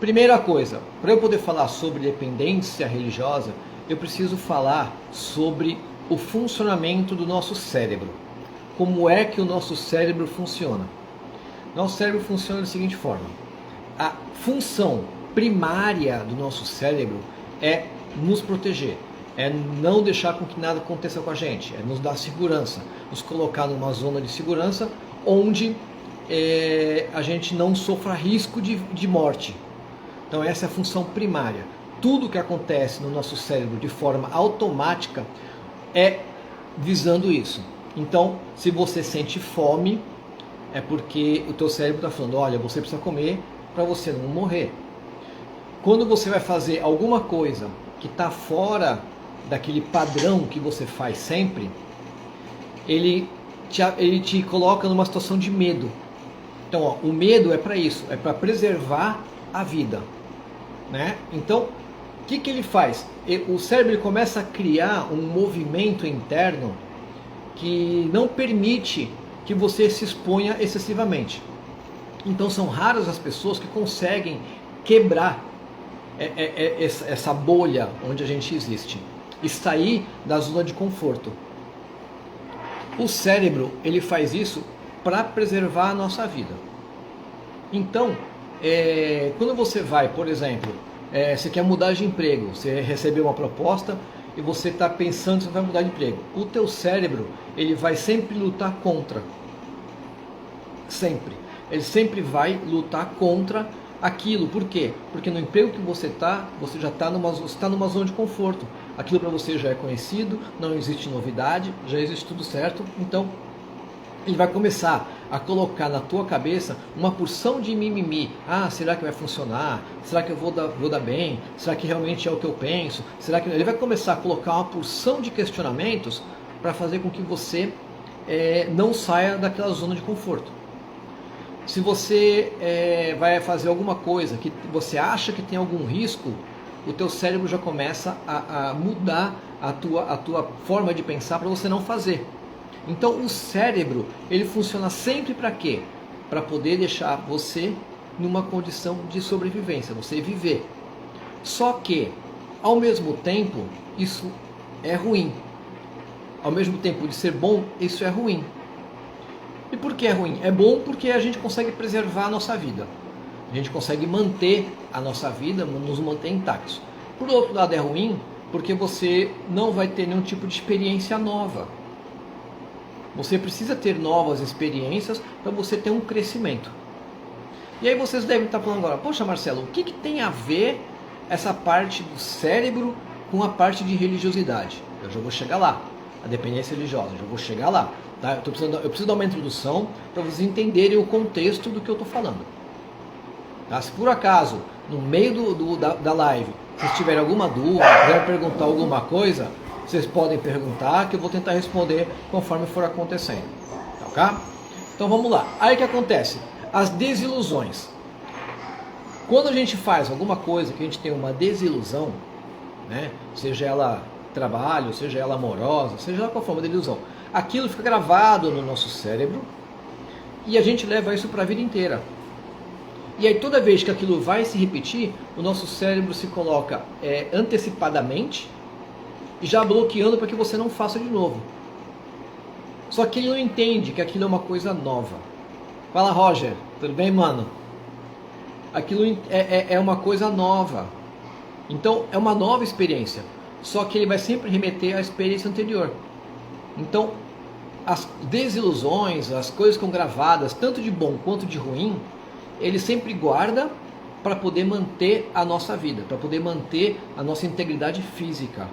Primeira coisa, para eu poder falar sobre dependência religiosa, eu preciso falar sobre o funcionamento do nosso cérebro. Como é que o nosso cérebro funciona? Nosso cérebro funciona da seguinte forma: a função primária do nosso cérebro é nos proteger, é não deixar com que nada aconteça com a gente, é nos dar segurança, nos colocar numa zona de segurança onde a gente não sofra risco de morte. Então essa é a função primária. Tudo que acontece no nosso cérebro de forma automática é visando isso. Então, se você sente fome, é porque o teu cérebro está falando, olha, você precisa comer para você não morrer. Quando você vai fazer alguma coisa que está fora daquele padrão que você faz sempre, ele te coloca numa situação de medo. Então, ó, o medo é para isso, é para preservar a vida, né? Então, o que ele faz? O cérebro ele começa a criar um movimento interno que não permite que você se exponha excessivamente. Então, são raras as pessoas que conseguem quebrar essa bolha onde a gente existe e sair da zona de conforto. O cérebro ele faz isso para preservar a nossa vida. Então, quando você vai, por exemplo, você quer mudar de emprego, você recebeu uma proposta e você está pensando que você vai mudar de emprego, o teu cérebro ele vai sempre lutar contra. Sempre. Ele sempre vai lutar contra aquilo. Por quê? Porque no emprego que você já está numa zona de conforto. Aquilo para você já é conhecido, não existe novidade, já existe tudo certo. Então, ele vai começar a colocar na tua cabeça uma porção de mimimi. Ah, será que vai funcionar? Será que eu vou dar bem? Será que realmente é o que eu penso? Será que... Ele vai começar a colocar uma porção de questionamentos para fazer com que você não saia daquela zona de conforto. Se você vai fazer alguma coisa que você acha que tem algum risco, o teu cérebro já começa a mudar a tua forma de pensar para você não fazer. Então o cérebro ele funciona sempre para quê? Para poder deixar você numa condição de sobrevivência, você viver. Só que, ao mesmo tempo, isso é ruim. Ao mesmo tempo de ser bom, isso é ruim. E por que é ruim? É bom porque a gente consegue preservar a nossa vida. A gente consegue manter a nossa vida, nos manter intactos. Por outro lado é ruim porque você não vai ter nenhum tipo de experiência nova. Você precisa ter novas experiências para você ter um crescimento. E aí vocês devem estar falando agora, poxa Marcelo, o que tem a ver essa parte do cérebro com a parte de religiosidade? Eu já vou chegar lá, a dependência religiosa, eu já vou chegar lá. Tá? Eu preciso dar uma introdução para vocês entenderem o contexto do que eu estou falando. Tá? Se por acaso, no meio da live, vocês tiverem alguma dúvida, quiserem perguntar alguma coisa, vocês podem perguntar que eu vou tentar responder conforme for acontecendo. Tá, ok? Então vamos lá. Aí o que acontece? As desilusões. Quando a gente faz alguma coisa que a gente tem uma desilusão, né? Seja ela trabalho, seja ela amorosa, seja ela qual forma de desilusão, aquilo fica gravado no nosso cérebro e a gente leva isso para a vida inteira. E aí toda vez que aquilo vai se repetir, o nosso cérebro se coloca antecipadamente e já bloqueando para que você não faça de novo. Só que ele não entende que aquilo é uma coisa nova. Fala, Roger, tudo bem, mano? Aquilo é uma coisa nova. Então é uma nova experiência. Só que ele vai sempre remeter à experiência anterior. Então as desilusões, as coisas que estão gravadas, tanto de bom quanto de ruim, ele sempre guarda para poder manter a nossa vida, para poder manter a nossa integridade física.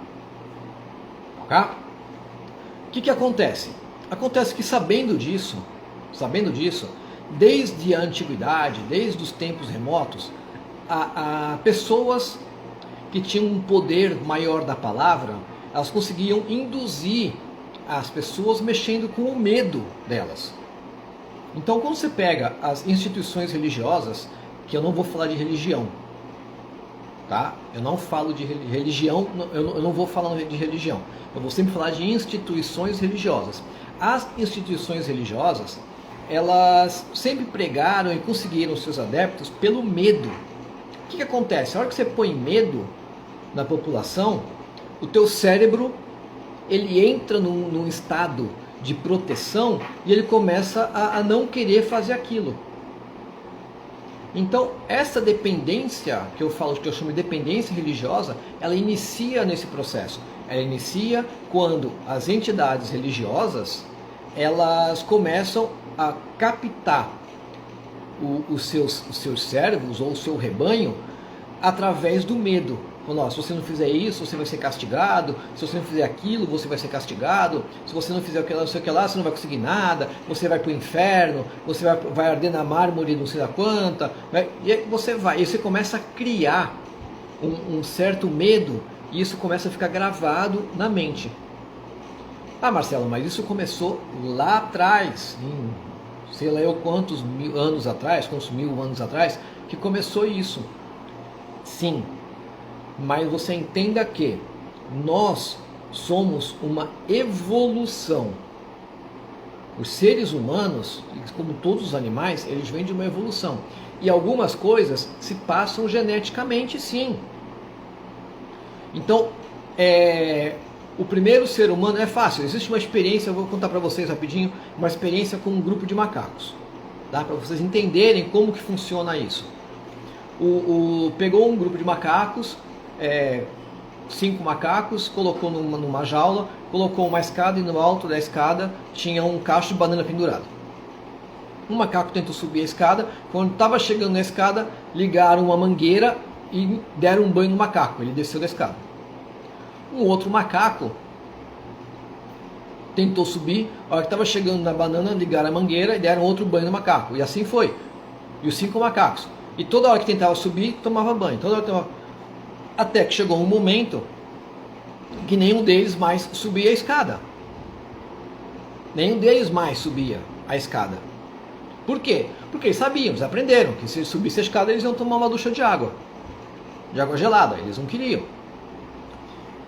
Ok? O que acontece? Acontece que sabendo disso, desde a antiguidade, desde os tempos remotos, pessoas que tinham um poder maior da palavra, elas conseguiam induzir as pessoas mexendo com o medo delas. Então quando você pega as instituições religiosas, que eu não vou falar de religião, tá? Eu não falo de religião, eu não vou falar de religião, eu vou sempre falar de instituições religiosas. As instituições religiosas, elas sempre pregaram e conseguiram seus adeptos pelo medo. O que acontece? A hora que você põe medo na população, o teu cérebro ele entra num estado de proteção e ele começa a não querer fazer aquilo. Então, essa dependência, que eu chamo de dependência religiosa, ela inicia nesse processo. Ela inicia quando as entidades religiosas, elas começam a captar os seus servos ou o seu rebanho através do medo. Falando, se você não fizer isso, você vai ser castigado. Se você não fizer aquilo, você vai ser castigado. Se você não fizer aquilo, não sei o que lá, você não vai conseguir nada. Você vai para o inferno. Você vai arder na mármore, não sei da quanta. E aí você começa a criar um certo medo. E isso começa a ficar gravado na mente. Ah, Marcelo, mas isso começou lá atrás, sei lá eu quantos mil anos atrás, que começou isso. Sim. Mas você entenda que nós somos uma evolução. Os seres humanos, como todos os animais, eles vêm de uma evolução. E algumas coisas se passam geneticamente, sim. Então, o primeiro ser humano é fácil. Existe uma experiência, eu vou contar para vocês rapidinho, uma experiência com um grupo de macacos. Tá? Para vocês entenderem como que funciona isso. Pegou um grupo de macacos, 5 macacos, colocou numa jaula, colocou uma escada e no alto da escada tinha um cacho de banana pendurado. Um macaco tentou subir a escada, quando estava chegando na escada, ligaram uma mangueira e deram um banho no macaco, ele desceu da escada. Um outro macaco tentou subir, a hora que estava chegando na banana, ligaram a mangueira e deram outro banho no macaco, e assim foi. E os 5 macacos. E toda hora que tentava subir, tomava banho. Até que chegou um momento que nenhum deles mais subia a escada. Nenhum deles mais subia a escada. Por quê? Porque eles sabiam, eles aprenderam que se subisse a escada eles iam tomar uma ducha de água gelada, eles não queriam.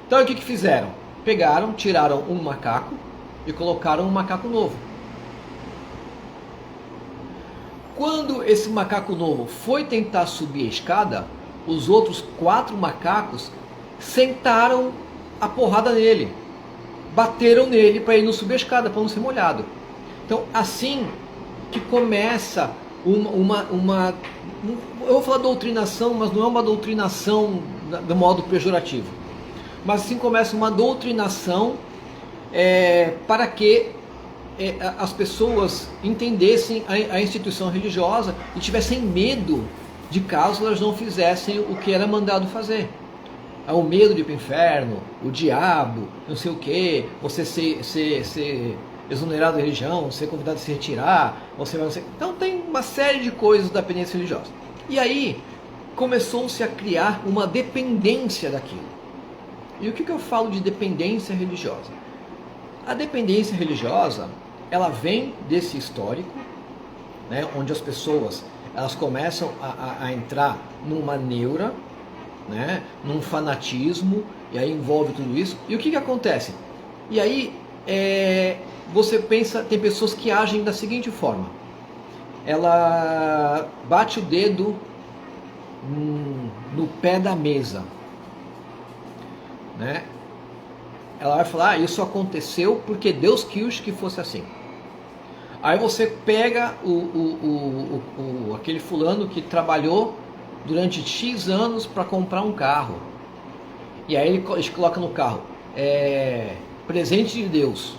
Então o que fizeram? Pegaram, tiraram um macaco e colocaram um macaco novo. Quando esse macaco novo foi tentar subir a escada, os outros 4 macacos sentaram a porrada nele, bateram nele para ele não subir a escada, para não ser molhado. Então, assim que começa eu vou falar doutrinação, mas não é uma doutrinação de modo pejorativo, mas assim começa uma doutrinação para que as pessoas entendessem a instituição religiosa e tivessem medo de caso elas não fizessem o que era mandado fazer. O medo de ir para o inferno, o diabo, não sei o que, você ser exonerado da religião, ser convidado a se retirar, então tem uma série de coisas da dependência religiosa. E aí começou-se a criar uma dependência daquilo. E o que eu falo de dependência religiosa? A dependência religiosa, ela vem desse histórico, né, onde as pessoas elas começam a entrar numa neura, né, num fanatismo, e aí envolve tudo isso. E o que acontece? E aí você pensa, tem pessoas que agem da seguinte forma: ela bate o dedo no pé da mesa, né? Ela vai falar, isso aconteceu porque Deus quis que fosse assim. Aí você pega aquele fulano que trabalhou durante X anos para comprar um carro. E aí ele coloca no carro, presente de Deus.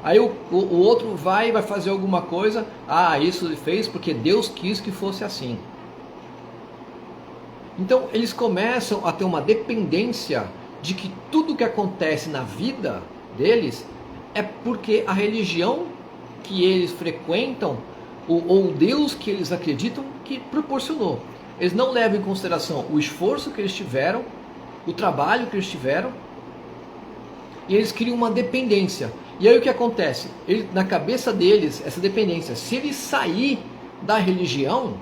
Aí o outro vai fazer alguma coisa, isso ele fez porque Deus quis que fosse assim. Então eles começam a ter uma dependência de que tudo que acontece na vida deles é porque a religião que eles frequentam, ou o Deus que eles acreditam, que proporcionou. Eles não levam em consideração o esforço que eles tiveram, o trabalho que eles tiveram, e eles criam uma dependência. E aí o que acontece? Na cabeça deles, essa dependência, se ele sair da religião,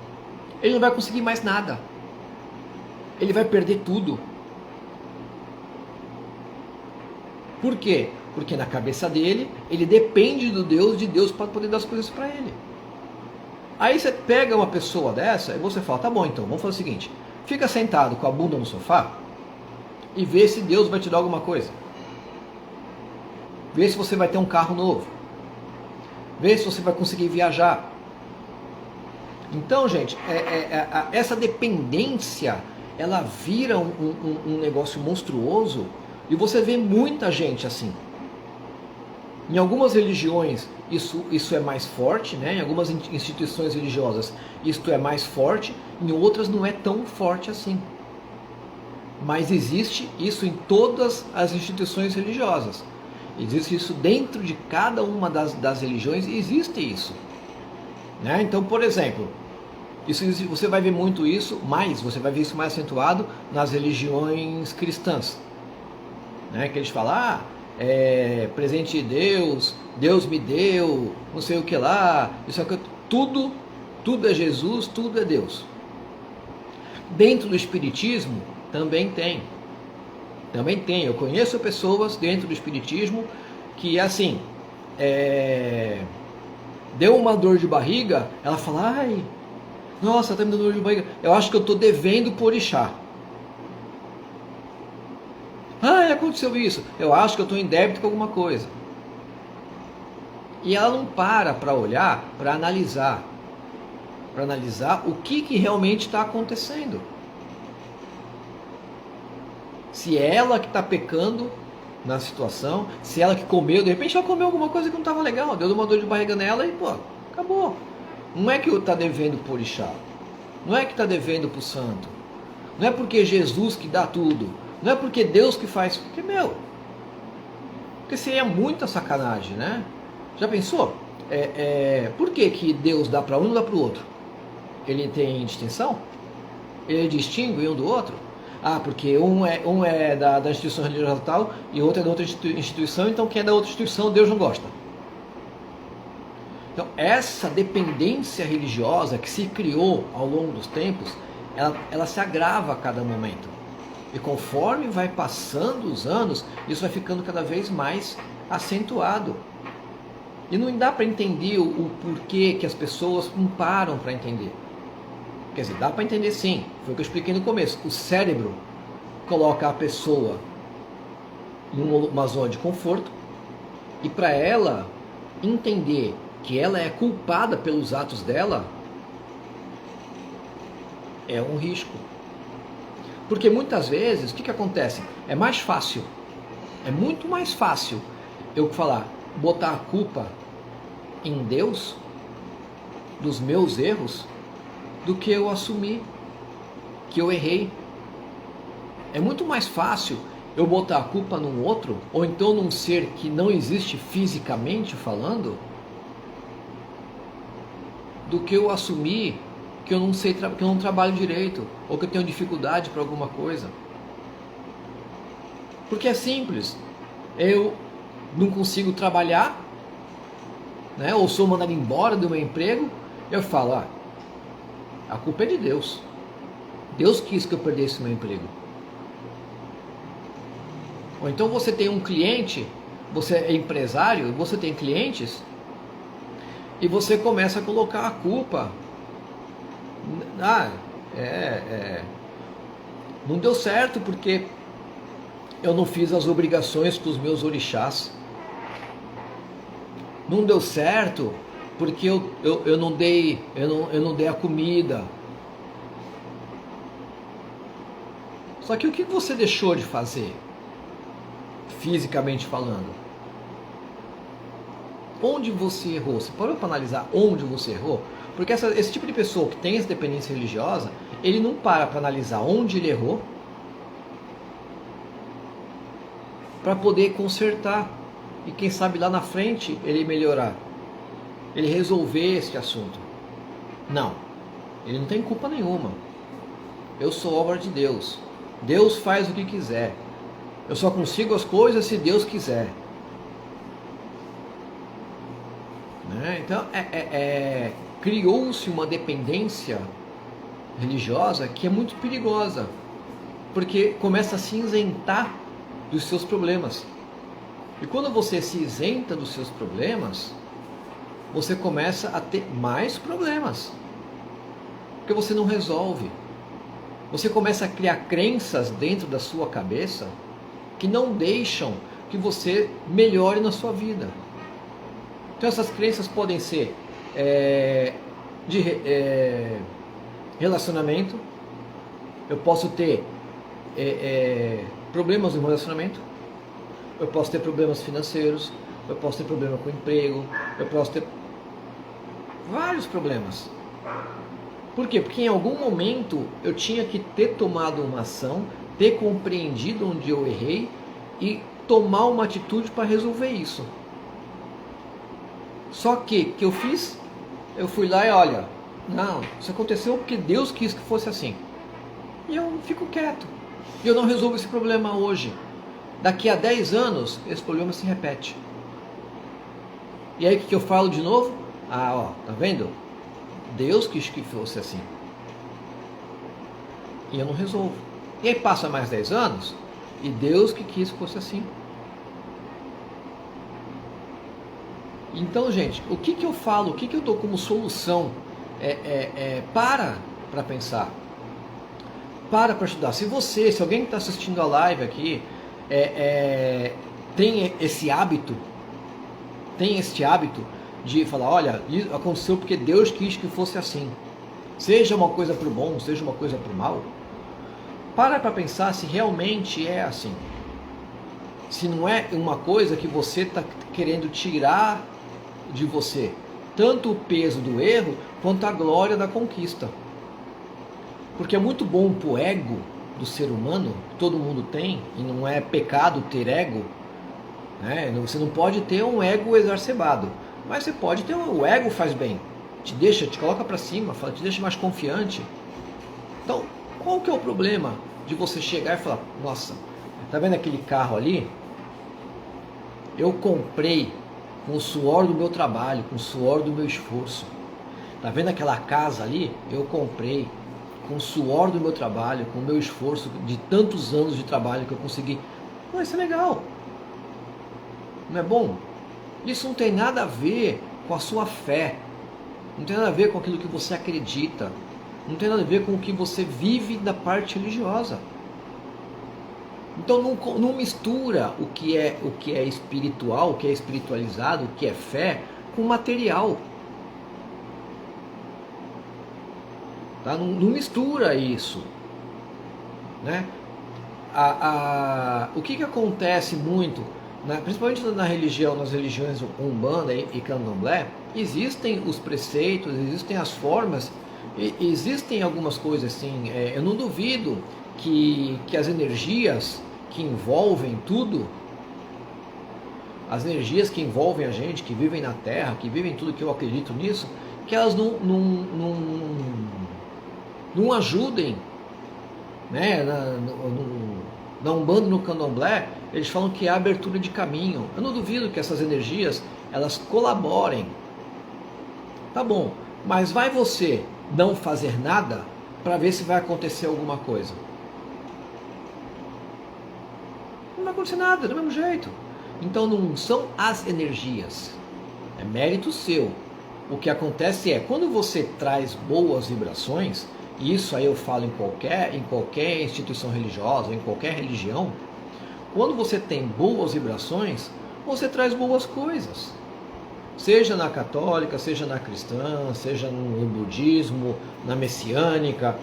ele não vai conseguir mais nada. Ele vai perder tudo. Por quê? Porque na cabeça dele, ele depende de Deus para poder dar as coisas para ele. Aí você pega uma pessoa dessa e você fala, tá bom então, vamos fazer o seguinte, fica sentado com a bunda no sofá e vê se Deus vai te dar alguma coisa. Vê se você vai ter um carro novo. Vê se você vai conseguir viajar. Então, gente, essa dependência, ela vira um negócio monstruoso e você vê muita gente assim. Em algumas religiões isso é mais forte, né? Em algumas instituições religiosas isto é mais forte, em outras não é tão forte assim. Mas existe isso em todas as instituições religiosas. Existe isso dentro de cada uma das religiões, existe isso. Né? Então, por exemplo, você vai ver muito isso, você vai ver isso mais acentuado nas religiões cristãs. Né? Que eles falam, presente de Deus, Deus me deu, não sei o que lá, isso aqui, tudo é Jesus, tudo é Deus. Dentro do Espiritismo também tem. Eu conheço pessoas dentro do Espiritismo que assim, deu uma dor de barriga, ela fala, ai, nossa, tá me dando dor de barriga, eu acho que eu estou devendo por orixá. Aconteceu isso, eu acho que eu estou em débito com alguma coisa. E ela não para olhar, para analisar o que realmente está acontecendo. Se é ela que está pecando na situação, se é ela que comeu, de repente ela comeu alguma coisa que não estava legal, deu uma dor de barriga nela e acabou. Não é que está devendo por orixá, não é que está devendo para o santo, não é porque Jesus que dá tudo, não é porque Deus que faz, porque seria muita sacanagem, né? Já pensou? Por que Deus dá para um e não dá para o outro? Ele tem distinção? Ele distingue um do outro? Porque um é da instituição religiosa tal e outro é da outra instituição, então quem é da outra instituição Deus não gosta. Então essa dependência religiosa que se criou ao longo dos tempos, ela se agrava a cada momento. E conforme vai passando os anos, isso vai ficando cada vez mais acentuado. E não dá para entender o porquê que as pessoas não param para entender. Quer dizer, dá para entender sim, foi o que eu expliquei no começo. O cérebro coloca a pessoa em uma zona de conforto e para ela entender que ela é culpada pelos atos dela é um risco. Porque muitas vezes, o que acontece? É mais fácil, é muito mais fácil eu botar a culpa em Deus dos meus erros do que eu assumir que eu errei. É muito mais fácil eu botar a culpa num outro, ou então num ser que não existe fisicamente falando, do que eu assumir que eu não sei, que eu não trabalho direito, ou que eu tenho dificuldade para alguma coisa. Porque é simples. Eu não consigo trabalhar, né? Ou sou mandado embora do meu emprego, eu falo, a culpa é de Deus. Deus quis que eu perdesse meu emprego. Ou então você tem um cliente, você é empresário, você tem clientes, e você começa a colocar a culpa. Não deu certo porque eu não fiz as obrigações com os meus orixás. Não deu certo porque eu não dei a comida. Só que o que você deixou de fazer, fisicamente falando? Onde você errou? Você parou para analisar onde você errou? Porque esse tipo de pessoa que tem essa dependência religiosa, ele não para analisar onde ele errou para poder consertar e quem sabe lá na frente ele melhorar, ele resolver esse assunto. Não, ele não tem culpa nenhuma. Eu sou obra de Deus. Deus faz o que quiser. Eu só consigo as coisas se Deus quiser. Né? Então, criou-se uma dependência religiosa que é muito perigosa, porque começa a se isentar dos seus problemas. E quando você se isenta dos seus problemas, você começa a ter mais problemas. Porque você não resolve. Você começa a criar crenças dentro da sua cabeça que não deixam que você melhore na sua vida. Então essas crenças podem ser relacionamento. Eu posso ter problemas no relacionamento. Eu posso ter problemas financeiros. Eu posso ter problema com o emprego. Eu posso ter vários problemas. Por quê? Porque em algum momento eu tinha que ter tomado uma ação, ter compreendido onde eu errei e tomar uma atitude para resolver isso. Só que eu fiz? Eu fui lá e olha, não, isso aconteceu porque Deus quis que fosse assim. E eu fico quieto. E eu não resolvo esse problema hoje. Daqui a 10 anos, esse problema se repete. E aí o que eu falo de novo? Ah, ó, tá vendo? Deus quis que fosse assim. E eu não resolvo. E aí passa mais 10 anos e Deus que quis que fosse assim. Então, gente, o que eu falo, o que eu dou como solução para pensar. Para estudar. Se alguém que está assistindo a live aqui tem esse hábito de falar, olha, isso aconteceu porque Deus quis que fosse assim. Seja uma coisa para o bom, seja uma coisa para o mal. Para pensar se realmente é assim. Se não é uma coisa que você está querendo tirar de você. Tanto o peso do erro, quanto a glória da conquista. Porque é muito bom para o ego do ser humano, todo mundo tem, e não é pecado ter ego. Né? Você não pode ter um ego exacerbado. Mas você pode ter o ego faz bem, te coloca para cima, te deixa mais confiante. Então, qual que é o problema de você chegar e falar, nossa, tá vendo aquele carro ali? Eu comprei com o suor do meu trabalho, com o suor do meu esforço. Tá vendo aquela casa ali? Eu comprei com o suor do meu trabalho, com o meu esforço de tantos anos de trabalho que eu consegui. Pô, isso é legal. Não é bom? Isso não tem nada a ver com a sua fé, não tem nada a ver com aquilo que você acredita, não tem nada a ver com o que você vive da parte religiosa. Então não mistura o que é espiritual, o que é espiritualizado, o que é fé, com material. Tá? Não mistura isso. Né? O que acontece muito, principalmente na religião, nas religiões Umbanda e Candomblé, existem os preceitos, existem as formas, existem algumas coisas assim. Eu não duvido que as energias que envolvem tudo, as energias que envolvem a gente, que vivem na Terra, que vivem tudo, que eu acredito nisso, que elas não ajudem, né? Na Umbanda e no Candomblé, eles falam que há abertura de caminho. Eu não duvido que essas energias, elas colaborem. Tá bom, mas vai você não fazer nada para ver se vai acontecer alguma coisa? Não vai acontecer nada, do mesmo jeito. Então não são as energias, é mérito seu. O que acontece é, quando você traz boas vibrações, e isso aí eu falo em qualquer instituição religiosa, em qualquer religião, quando você tem boas vibrações, você traz boas coisas. Seja na católica, seja na cristã, seja no budismo, na messiânica,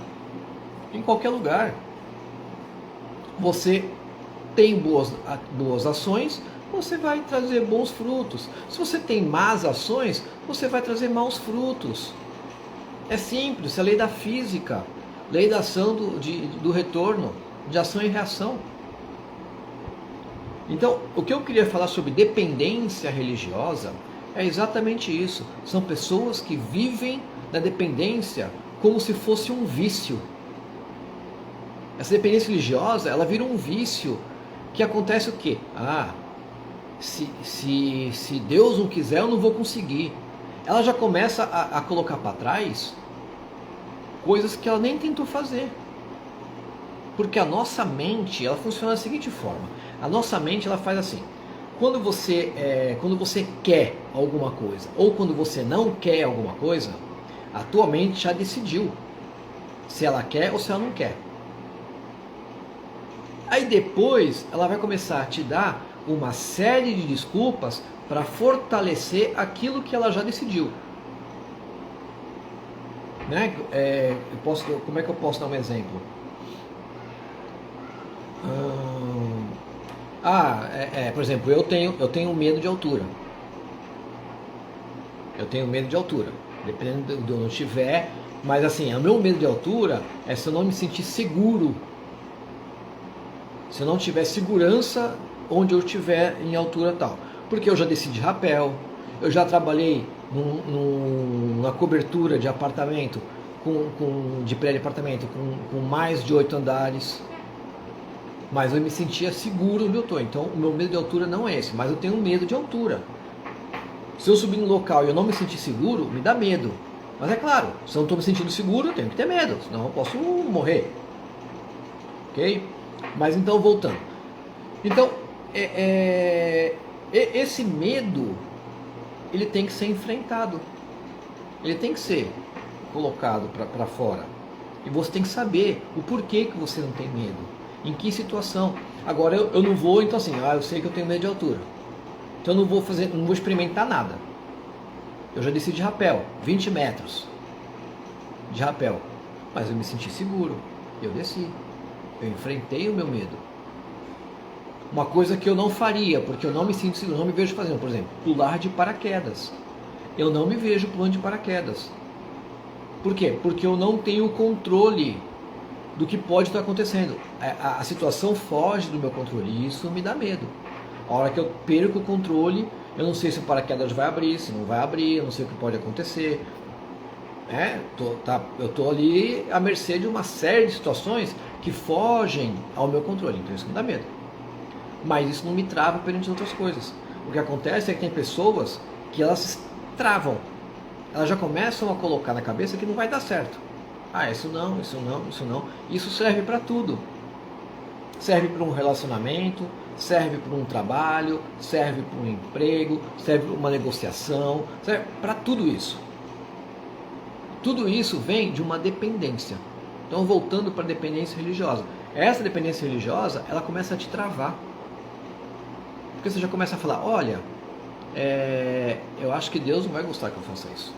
em qualquer lugar. Você tem boas ações, você vai trazer bons frutos. Se você tem más ações, você vai trazer maus frutos. É simples, é a lei da física, lei da ação do retorno, de ação e reação. Então, o que eu queria falar sobre dependência religiosa é exatamente isso. São pessoas que vivem na dependência como se fosse um vício. Essa dependência religiosa, ela vira um vício, que acontece o quê? Se Deus não quiser, eu não vou conseguir. Ela já começa a colocar para trás coisas que ela nem tentou fazer. Porque a nossa mente, ela funciona da seguinte forma. A nossa mente, ela faz assim. quando você quer alguma coisa ou quando você não quer alguma coisa, a tua mente já decidiu se ela quer ou se ela não quer. Aí depois ela vai começar a te dar uma série de desculpas para fortalecer aquilo que ela já decidiu. Né? Como é que eu posso dar um exemplo? Por exemplo, eu tenho medo de altura. Eu tenho medo de altura, dependendo de onde eu estiver. Mas assim, o meu medo de altura é se eu não me sentir seguro. Se eu não tiver segurança onde eu estiver em altura tal. Porque eu já desci de rapel, eu já trabalhei numa cobertura de apartamento, de prédio de apartamento, com mais de 8 andares. Mas eu me sentia seguro onde eu estou. Então o meu medo de altura não é esse, mas eu tenho medo de altura. Se eu subir no local e eu não me sentir seguro, me dá medo. Mas é claro, se eu não estou me sentindo seguro, eu tenho que ter medo, senão eu posso morrer. Ok? Mas então, voltando. Então, esse medo, ele tem que ser enfrentado. Ele tem que ser colocado para fora. E você tem que saber o porquê que você não tem medo. Em que situação. Agora, eu não vou, então assim, eu sei que eu tenho medo de altura. Então eu não vou experimentar nada. Eu já desci de rapel, 20 metros de rapel. Mas eu me senti seguro. Eu desci. Eu enfrentei o meu medo. Uma coisa que eu não faria, porque eu não me sinto seguro, não me vejo fazendo, por exemplo, pular de paraquedas. Eu não me vejo pulando de paraquedas. Por quê? Porque eu não tenho controle do que pode estar acontecendo. A situação foge do meu controle e isso me dá medo. A hora que eu perco o controle, eu não sei se o paraquedas vai abrir, se não vai abrir, eu não sei o que pode acontecer. Eu estou ali à mercê de uma série de situações que fogem ao meu controle, então isso me dá medo. Mas isso não me trava perante outras coisas. O que acontece é que tem pessoas que elas se travam. Elas já começam a colocar na cabeça que não vai dar certo. Isso não, isso não, isso não. Isso serve para tudo. Serve para um relacionamento, serve para um trabalho, serve para um emprego, serve para uma negociação, serve para tudo isso. Tudo isso vem de uma dependência. Então, voltando para a dependência religiosa. Essa dependência religiosa, ela começa a te travar. Porque você já começa a falar, olha, eu acho que Deus não vai gostar que eu faça isso.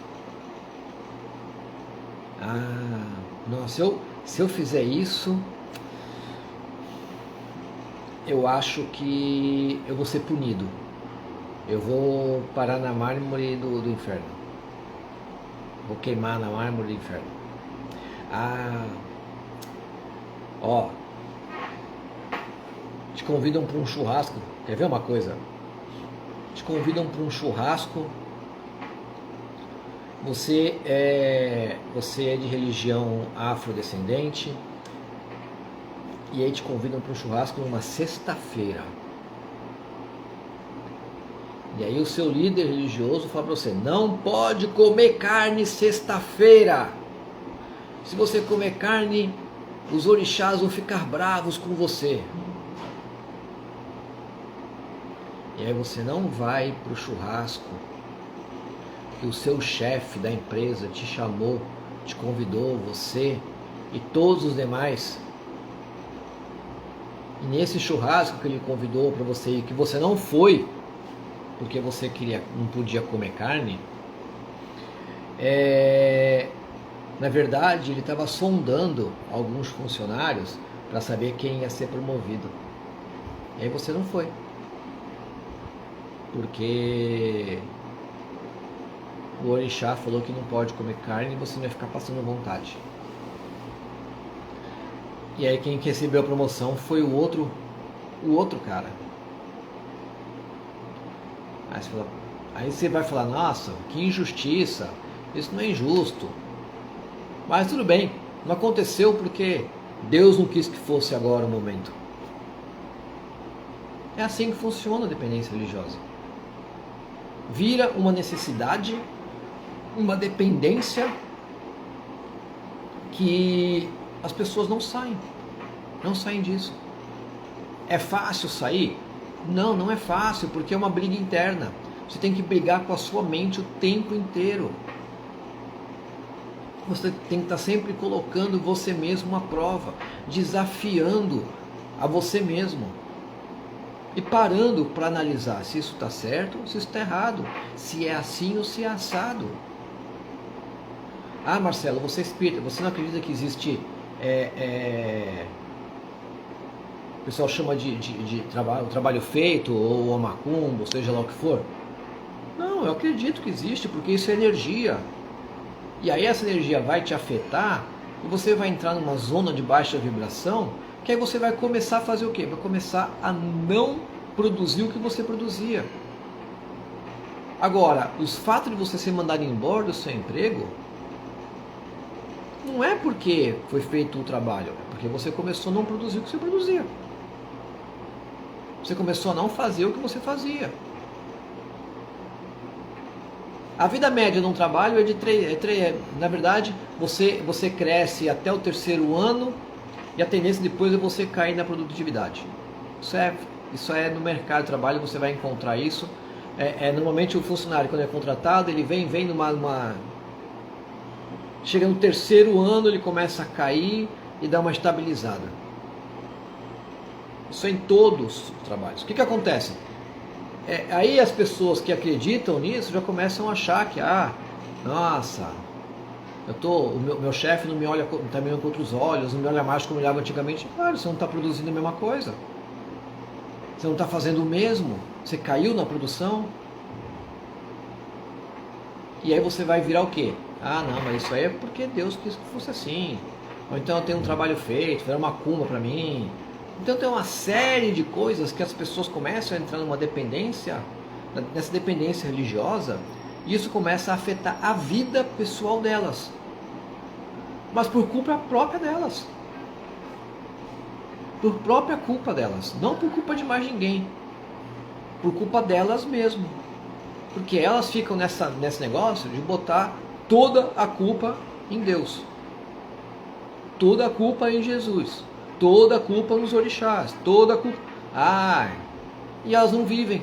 Não, se eu fizer isso, eu acho que eu vou ser punido. Eu vou parar na mármore do inferno. Vou queimar na mármore do inferno. Te convidam para um churrasco. Quer ver uma coisa? Te convidam para um churrasco. Você é de religião afrodescendente. E aí te convidam para um churrasco numa sexta-feira. E aí o seu líder religioso fala para você, não pode comer carne sexta-feira. Se você comer carne, os orixás vão ficar bravos com você. E aí você não vai para o churrasco que o seu chefe da empresa te chamou, te convidou, você e todos os demais. E nesse churrasco que ele convidou para você e que você não foi, porque você não podia comer carne, na verdade ele estava sondando alguns funcionários para saber quem ia ser promovido. E aí você não foi. Porque o orixá falou que não pode comer carne e você não vai ficar passando vontade. E aí quem recebeu a promoção foi o outro cara. Aí você vai falar, nossa, que injustiça, isso não é injusto. Mas tudo bem, não aconteceu porque Deus não quis que fosse agora o momento. É assim que funciona a dependência religiosa. Vira uma necessidade, uma dependência que as pessoas não saem disso. É fácil sair? Não, não é fácil, porque é uma briga interna. Você tem que brigar com a sua mente o tempo inteiro. Você tem que estar sempre colocando você mesmo à prova, desafiando a você mesmo. E parando para analisar se isso está certo ou se isso está errado, se é assim ou se é assado. Ah, Marcelo, você é espírita, você não acredita que existe, o pessoal chama de trabalho feito, ou a macumba, ou seja lá o que for? Não, eu acredito que existe, porque isso é energia. E aí essa energia vai te afetar, e você vai entrar numa zona de baixa vibração, que aí você vai começar a fazer o quê? Vai começar a não produzir o que você produzia. Agora, os fatos de você ser mandado embora do seu emprego, não é porque foi feito o trabalho, é porque você começou a não produzir o que você produzia. Você começou a não fazer o que você fazia. A vida média num trabalho é de 3, na verdade, você cresce até o 3º ano, e a tendência depois é você cair na produtividade. Isso é no mercado de trabalho, você vai encontrar isso. Normalmente o funcionário, quando é contratado, ele vem chega no 3º ano, ele começa a cair e dá uma estabilizada. Isso é em todos os trabalhos. O que acontece? Aí as pessoas que acreditam nisso já começam a achar que, nossa, o meu chefe não me olha, está me olhando com outros olhos, não me olha mais como olhava antigamente. Claro, você não está produzindo a mesma coisa. Você não está fazendo o mesmo. Você caiu na produção. E aí você vai virar o quê? Não, mas isso aí é porque Deus quis que fosse assim. Ou então eu tenho um trabalho feito, foi uma macumba para mim. Então tem uma série de coisas que as pessoas começam a entrar numa dependência, nessa dependência religiosa, e isso começa a afetar a vida pessoal delas. Mas por culpa própria delas. Por própria culpa delas. Não por culpa de mais ninguém. Por culpa delas mesmo. Porque elas ficam nesse negócio de botar toda a culpa em Deus. Toda a culpa em Jesus. Toda a culpa nos orixás. Toda a culpa... E elas não vivem.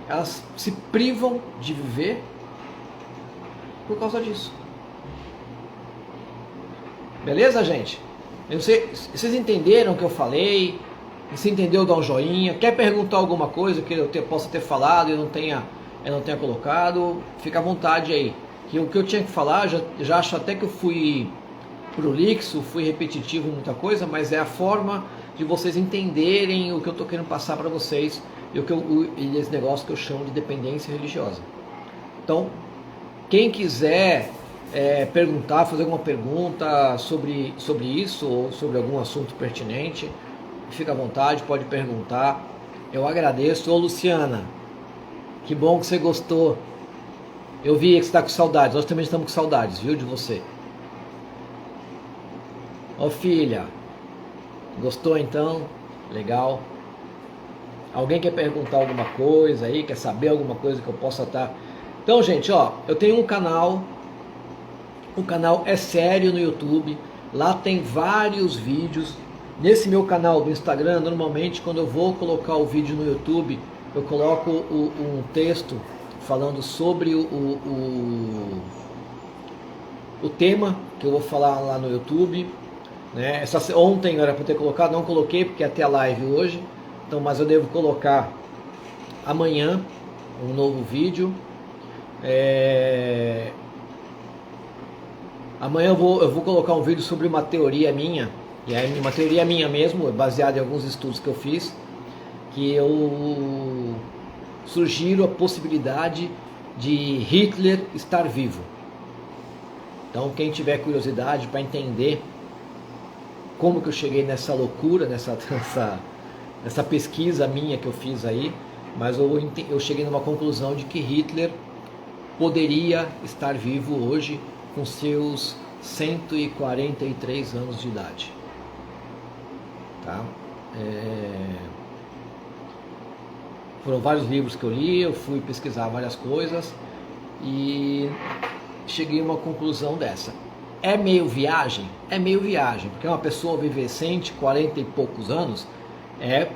Elas se privam de viver por causa disso. Beleza, gente? Eu não sei, vocês entenderam o que eu falei? Se entendeu, dá um joinha. Quer perguntar alguma coisa que eu possa ter falado e eu não tenha colocado? Fica à vontade aí. Que o que eu tinha que falar, já acho até que eu fui prolixo, fui repetitivo em muita coisa, mas é a forma de vocês entenderem o que eu estou querendo passar para vocês e esse negócio que eu chamo de dependência religiosa. Então, quem quiser perguntar, fazer alguma pergunta sobre isso ou sobre algum assunto pertinente, fica à vontade, pode perguntar. Eu agradeço. Ô Luciana, que bom que você gostou. Eu vi que você está com saudades, nós também estamos com saudades, viu, de você. Ô filha, gostou então? Legal. Alguém quer perguntar alguma coisa aí, quer saber alguma coisa que eu possa estar... Então, gente, eu tenho um canal, o canal É Sério no YouTube, lá tem vários vídeos. Nesse meu canal do Instagram, normalmente quando eu vou colocar o vídeo no YouTube, eu coloco um texto falando sobre o tema que eu vou falar lá no YouTube, né? Ontem era para ter colocado, não coloquei porque ia ter a live hoje, então, mas eu devo colocar amanhã um novo vídeo. Amanhã eu vou colocar um vídeo sobre uma teoria minha, e é uma teoria minha mesmo, baseada em alguns estudos que eu fiz, que eu sugiro a possibilidade de Hitler estar vivo. Então, quem tiver curiosidade para entender como que eu cheguei nessa loucura, nessa pesquisa minha que eu fiz aí, mas eu cheguei numa conclusão de que Hitler poderia estar vivo hoje com seus 143 anos de idade. Tá? Foram vários livros que eu li, eu fui pesquisar várias coisas e cheguei a uma conclusão dessa. É meio viagem? É meio viagem, porque uma pessoa viver 140 e poucos anos é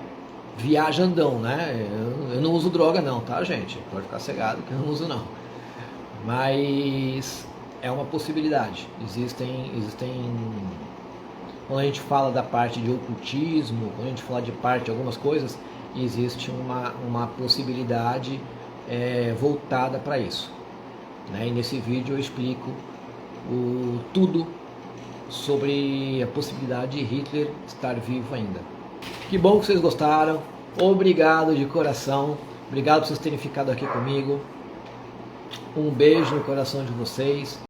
viajandão, né? Eu não uso droga não, tá, gente? Pode ficar cegado que eu não uso não. Mas é uma possibilidade. Existem quando a gente fala da parte de ocultismo, quando a gente fala de parte de algumas coisas, existe uma possibilidade voltada para isso, né? E nesse vídeo eu explico tudo sobre a possibilidade de Hitler estar vivo ainda. Que bom que vocês gostaram. Obrigado de coração. Obrigado por vocês terem ficado aqui comigo. Um beijo no coração de vocês.